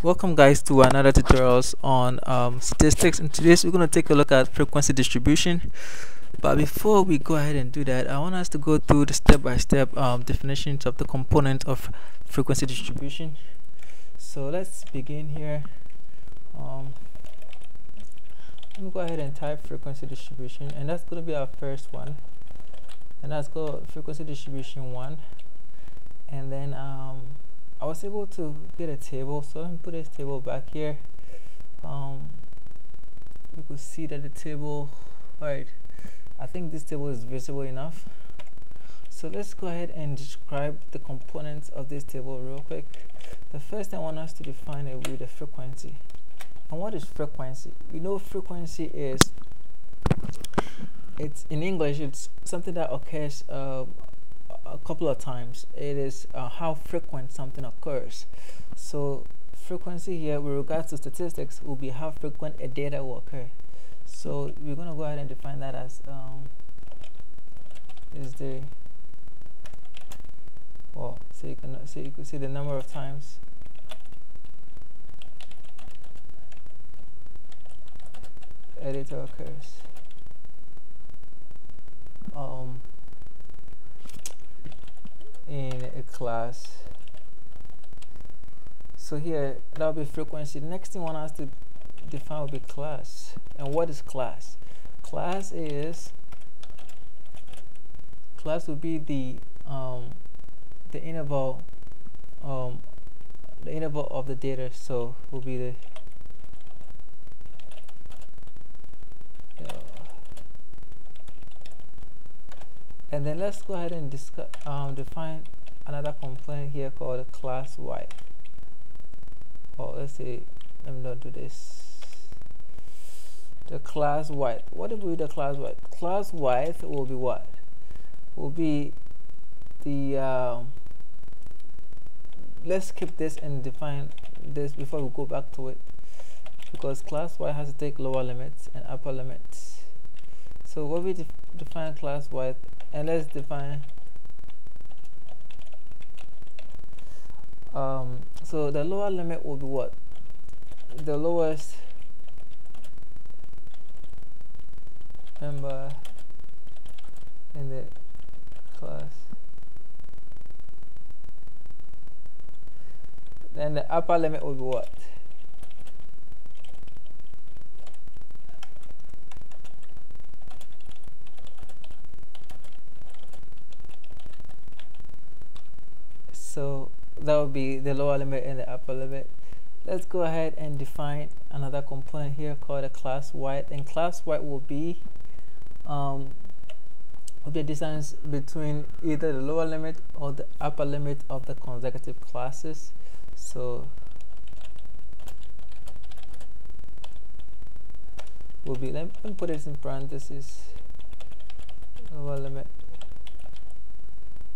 Welcome guys to another tutorials on statistics, and today we're going to take a look at frequency distribution. But before we go ahead and do that, I want us to go through the step-by-step definitions of the component of frequency distribution. So let's begin here. Let me go ahead and type frequency distribution, and that's going to be our first one, and that's called frequency distribution 1. And then I was able to get a table, so let me put this table back here. You could see that the table, alright, I think this table is visible enough. So let's go ahead and describe the components of this table real quick. The first thing I want us to define will be the frequency. And what is frequency? We know frequency is, it's in English, it's something that occurs a couple of times. It is how frequent something occurs. So frequency here with regards to statistics will be how frequent a data will occur. So we're going to go ahead and define that as so you can see the number of times a data occurs. In a class. So here that will be frequency. The next thing I want us to define will be class. And what is class? Class will be the interval of the data. So will be the and then let's go ahead and discuss, define another component here called a class width. Or let's say, let me not do this. The class width. What will be the class width? Class width will be what? Will be the let's skip this and define this before we go back to it, because class width has to take lower limits and upper limits. So what we define class width, and let's define so the lower limit will be what? The lowest member in the class. Then the upper limit will be what? So that would be the lower limit and the upper limit. Let's go ahead and define another component here called a class width. And class width will be the distance between either the lower limit or the upper limit of the consecutive classes. So will be, let me put it in parentheses, lower limit,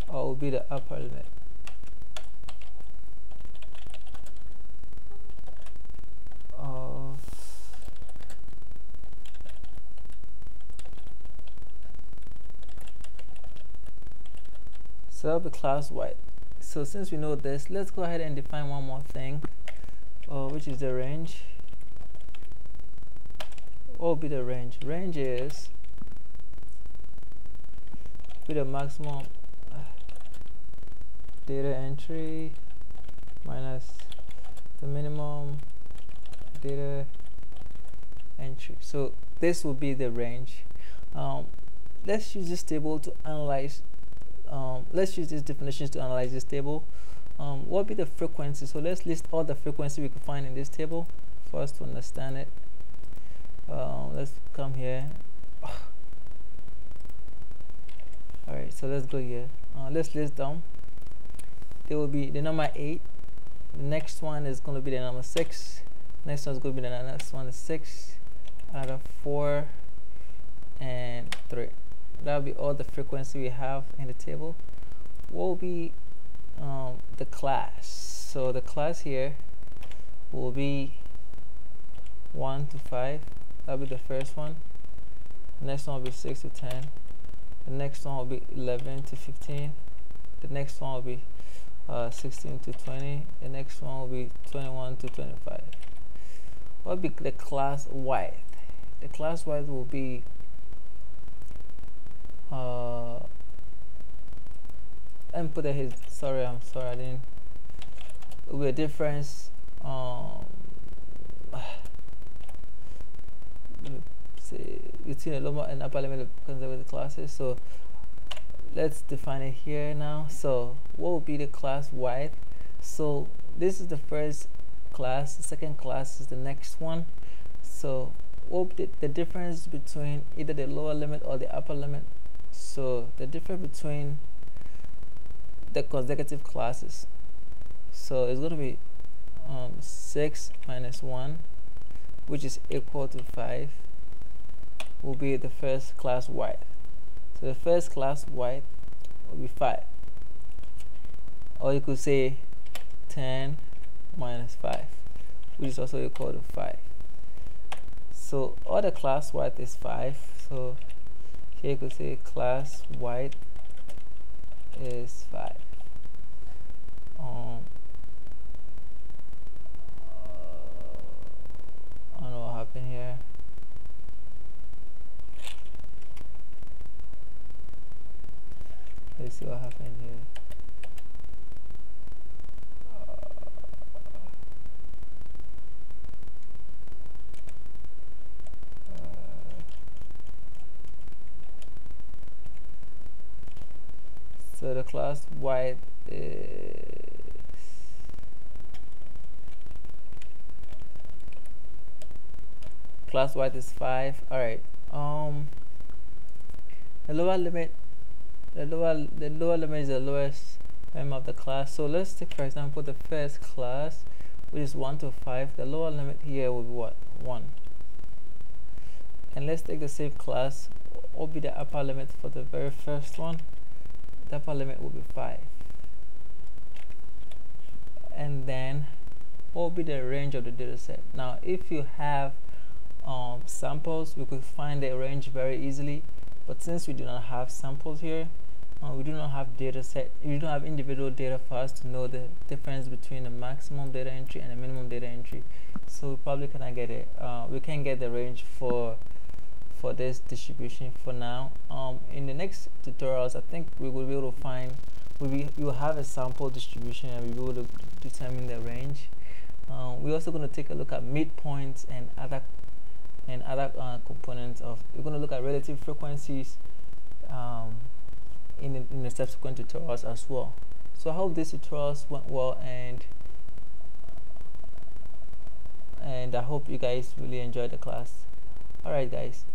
or will be the upper limit. So that'll be class width. So since we know this, let's go ahead and define one more thing, which is the range. What will be the range? Range is the maximum data entry minus the minimum data entry. So this will be the range. Let's use this table to analyze. Let's use these definitions to analyze this table. What will be the frequency? So let's list all the frequency we can find in this table for us to understand it. Let's come here. Alright, so let's go here. Let's list them. There will be the number 8. The next one is going to be the number 6. Next one is going to be the next one is 6. Another 4 and 3. That'll be all the frequency we have in the table. What will be the class? So the class here will be 1 to 5. That'll be the first one. The next one will be 6 to 10. The next one will be 11 to 15. The next one will be 16 to 20. The next one will be 21 to 25. What will be the class width? The class width will be and put a sorry, I didn't. It will be a difference say between a lower and upper limit of conservative classes. So let's define it here now. So what will be the class width? So this is the first class, the second class is the next one. So what will be the difference between either the lower limit or the upper limit? So the difference between the consecutive classes, so it's going to be 6 minus 1, which is equal to 5, will be the first class width. So the first class width will be 5, or you could say 10 minus 5, which is also equal to 5. So all the class width is 5. So here you could say class width is 5. I don't know what happened here. Let's see what happened here. So the class width is class width is 5. All right. The lower limit is the lowest member of the class. So let's take, for example, the first class, which is 1 to 5. The lower limit here will be what? 1. And let's take the same class. What will be the upper limit for the very first one? The upper limit will be 5. And then what will be the range of the data set? Now if you have samples, we could find the range very easily, but since we do not have samples here, we do not have data set, we don't have individual data for us to know the difference between the maximum data entry and the minimum data entry. So we probably cannot get it. We can get the range for this distribution for now. In the next tutorials, I think we will be able to find, we will have a sample distribution and we will be able to determine the range. We're also going to take a look at midpoints and other components of. We're going to look at relative frequencies in the subsequent tutorials as well. So I hope these tutorials went well, and I hope you guys really enjoyed the class. Alright guys.